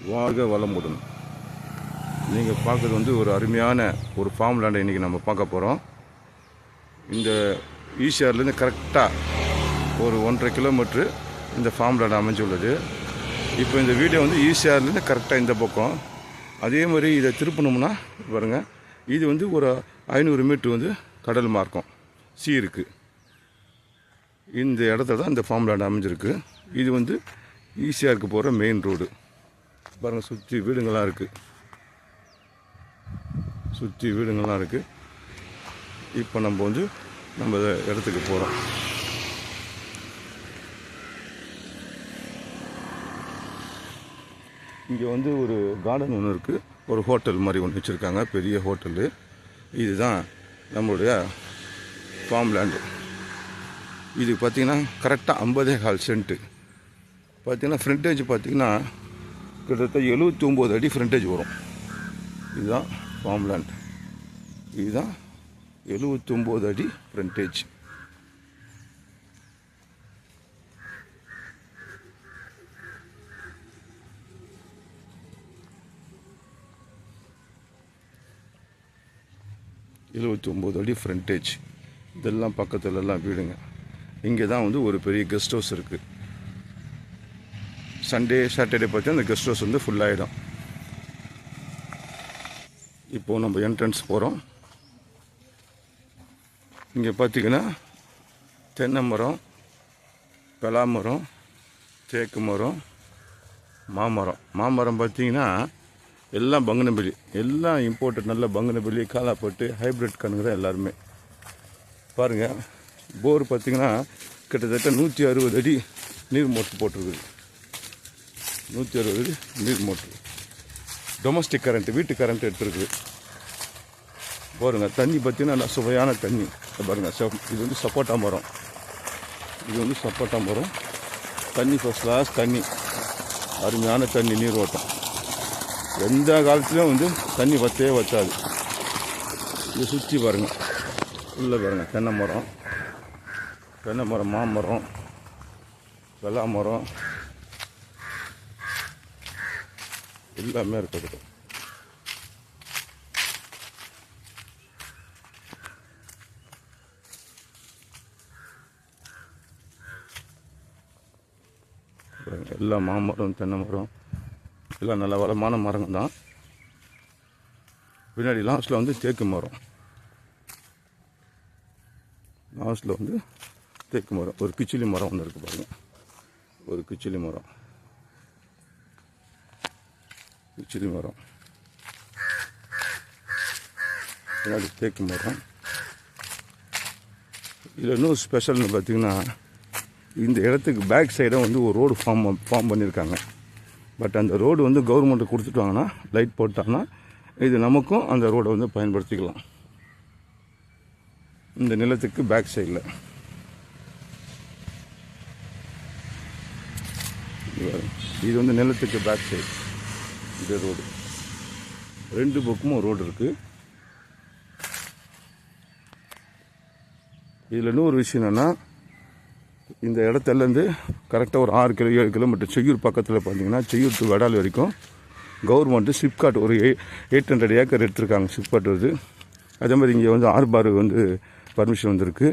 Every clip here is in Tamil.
வாழ்க வளமுடன். நீங்கள் பார்க்குறது வந்து ஒரு அருமையான ஒரு ஃபார்ம் லேண்டை இன்றைக்கி நம்ம பார்க்க போகிறோம். இந்த ஈசிஆர்லேருந்து கரெக்டாக ஒரு 1.5 கிலோமீட்ரு இந்த ஃபார்ம் லேண்ட் அமைஞ்சுள்ளது. இப்போ இந்த வீடியோ வந்து ஈசிஆர்லேருந்து கரெக்டாக இந்த பக்கம், அதே மாதிரி இதை திருப்பணும்னா பாருங்கள், இது வந்து ஒரு 500 மீட்ரு வந்து கடல் மார்க்கம் சி இருக்குது. இந்த இடத்துல தான் இந்த ஃபார்ம் லேண்ட் அமைஞ்சிருக்கு. இது வந்து ஈசிஆருக்கு போகிற மெயின் ரோடு பாருங்கள். சுற்றி வீடுங்கள்லாம் இருக்குது. இப்போ நம்ம வந்து நம்ம இடத்துக்கு போகிறோம். இங்கே வந்து ஒரு கார்டன் ஒன்று இருக்குது, ஒரு ஹோட்டல் மாதிரி ஒன்று வச்சுருக்காங்க, பெரிய ஹோட்டலு. இதுதான் நம்மளுடைய ஃபார்ம் லேண்டு. இது பார்த்திங்கன்னா கரெக்டாக 54 சென்ட்டு. பார்த்திங்கன்னா ஃப்ரண்டேஜ் பார்த்திங்கன்னா கிட்டத்தட்ட 79 அடி ஃப்ரண்டேஜ் வரும். இதுதான் ஃபார்ம் லேண்ட். இதுதான் 79 அடி ஃப்ரண்டேஜ். அடி ஃப்ரண்டேஜ். இதெல்லாம் பக்கத்துலலாம் வீடுங்க. இங்கே தான் வந்து ஒரு பெரிய கெஸ்ட் ஹவுஸ் இருக்குது. சண்டே சாட்டர்டே பார்த்து அந்த கெஸ்ட் ஹவுஸ் வந்து ஃபுல்லாகிடும். இப்போது நம்ம என்ட்ரன்ஸ் போகிறோம். இங்கே பார்த்திங்கன்னா தென்னை மரம், பலா மரம், தேக்கு மரம், மாமரம் பார்த்திங்கன்னா எல்லாம் பங்கனப்பள்ளி, எல்லாம் இம்போர்ட்டட், நல்ல பங்கனப்பள்ளி, காலாப்பட்டு, ஹைப்ரிட் கண்ணுங்க தான் எல்லாருமே. பாருங்கள், போர் பார்த்திங்கன்னா கிட்டத்தட்ட 160 அடி நீர் மோட்ரு போட்டிருக்குது. 160 அடி நீர் மோட்ரு, டொமஸ்டிக் கரண்ட்டு, வீட்டு கரண்ட் எடுத்துருக்குது. பாருங்கள், தண்ணி பார்த்திங்கன்னா நல்லா சுவையான தண்ணி. பாருங்கள், இது வந்து சப்போட்டா மரம். தண்ணி ஃபர்ஸ்ட் கிளாஸ் தண்ணி, அருமையான தண்ணி, நீர் ஓட்டம். எந்த காலத்துலேயும் வந்து தண்ணி வற்றாது. இதை சுற்றி பாருங்கள், உள்ளே பாருங்கள், தென்னை மரம், மாமரம், பலா மரம் எல்லாமே இருக்குது. எல்லா மாமரம், தென்னை மரம் எல்லாம் நல்ல வளமான மரங்கள் தான். பின்னாடி லாஸ்ட்டில் வந்து தேக்கு மரம், ஒரு கிச்சிலி மரம் ஒன்று இருக்குது பாருங்கள். ஒரு கிச்சிலி மரம், பின்னாடி தேக்கு மரம். இதில் இன்னும் ஸ்பெஷல்னு பார்த்திங்கன்னா, இந்த இடத்துக்கு பேக் சைடாக வந்து ஒரு ரோடு ஃபார்ம் பண்ணியிருக்காங்க. பட் அந்த ரோடு வந்து கவர்மெண்ட்டு கொடுத்துட்டாங்கன்னா, லைட் போட்டாங்கன்னா, இது நமக்கும் அந்த ரோடை வந்து பயன்படுத்திக்கலாம். இந்த நிலத்துக்கு பேக் சைடில் இது வந்து நிலத்துக்கு பேக் சைடு இந்த ரோடு. 2 பக்கமும் ரோடு இருக்குது. இதில் இன்னொரு விஷயம் என்னென்னா, இந்த இடத்துலேருந்து கரெக்டாக ஒரு 6-7 கிலோமீட்டர் செய்யூர் பக்கத்தில் பார்த்தீங்கன்னா, செய்யூர் டு வடால் வரைக்கும் கவர்மெண்ட்டு சிப்காட் ஒரு 800 ஏக்கர் எடுத்திருக்காங்க. சிப்காட் வருது. அதே மாதிரி இங்கே வந்து ஆர்பார் வந்து பர்மிஷன் வந்துருக்கு.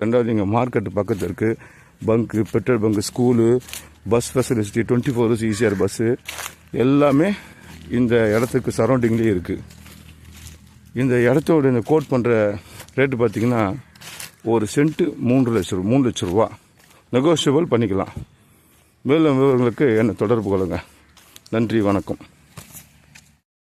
ரெண்டாவது இங்கே மார்க்கெட்டு பக்கத்தில் இருக்குது, பங்கு, petrol bunk, school, bus facility, 24 hours ECR bus எல்லாமே இந்த இடத்துக்கு சரௌண்டிங்லேயே இருக்குது. இந்த இடத்தோட இந்த கோட் பண்ணுற ரேட்டு பார்த்திங்கன்னா, ஒரு சென்ட்டு 3 லட்ச ரூபா. நெகோஷியபிள் பண்ணிக்கலாம். மேலும் விவரங்களுக்கு என்னை தொடர்பு கொள்ளுங்கள். நன்றி, வணக்கம்.